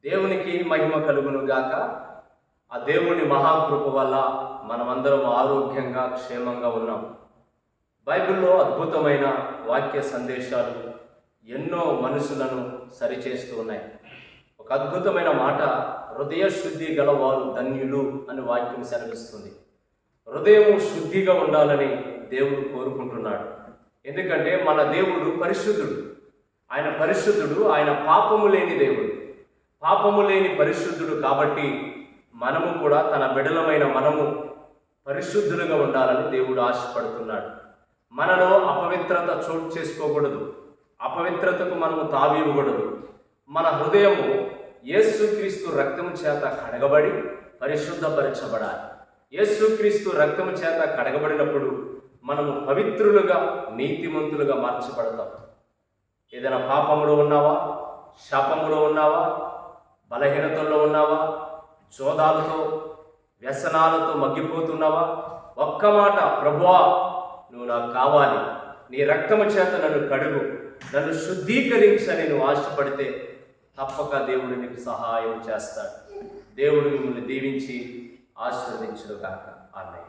దేవునికి మహిమ కలుగును గాక. ఆ దేవుని మహాకృప వల్ల మనమందరం ఆరోగ్యంగా క్షేమంగా ఉన్నాం. బైబిల్లో అద్భుతమైన వాక్య సందేశాలు ఎన్నో మనుషులను సరిచేస్తూ ఉన్నాయి. ఒక అద్భుతమైన మాట, హృదయ శుద్ధి గలవారు ధన్యులు అని వాక్యం సెలవిస్తుంది. హృదయం శుద్ధిగా ఉండాలని దేవుడు కోరుకుంటున్నాడు. ఎందుకంటే మన దేవుడు పరిశుద్ధుడు. ఆయన పరిశుద్ధుడు, ఆయన పాపము లేని దేవుడు. పాపము లేని పరిశుద్ధుడు కాబట్టి మనము కూడా, తన బిడలమైన మనము పరిశుద్ధులుగా ఉండాలని దేవుడు ఆశపడుతున్నాడు. మనలో అపవిత్రత చోటు చేసుకోకూడదు. అపవిత్రతకు మనము తావివ్వకూడదు. మన హృదయము యేసుక్రీస్తు రక్తము చేత కడగబడి పరిశుద్ధపరచబడాలి. యేసుక్రీస్తు రక్తము చేత కడగబడినప్పుడు మనము పవిత్రులుగా, నీతిమంతులుగా మార్చబడతాం. ఏదైనా పాపములో ఉన్నావా, శాపములో ఉన్నావా, బలహీనతల్లో ఉన్నావా, జోదాలతో వ్యసనాలతో మగ్గిపోతున్నావా, ఒక్క మాట, ప్రభువా నువ్వు నాకు కావాలి, నీ రక్తము చేత నన్ను కడుగు, నన్ను శుద్ధీకరించని నువ్వు ఆశపడితే తప్పక దేవుడు నీకు సహాయం చేస్తాడు. దేవుడు మిమ్మల్ని దీవించి ఆశీర్వదించును గాక. ఆమేన్.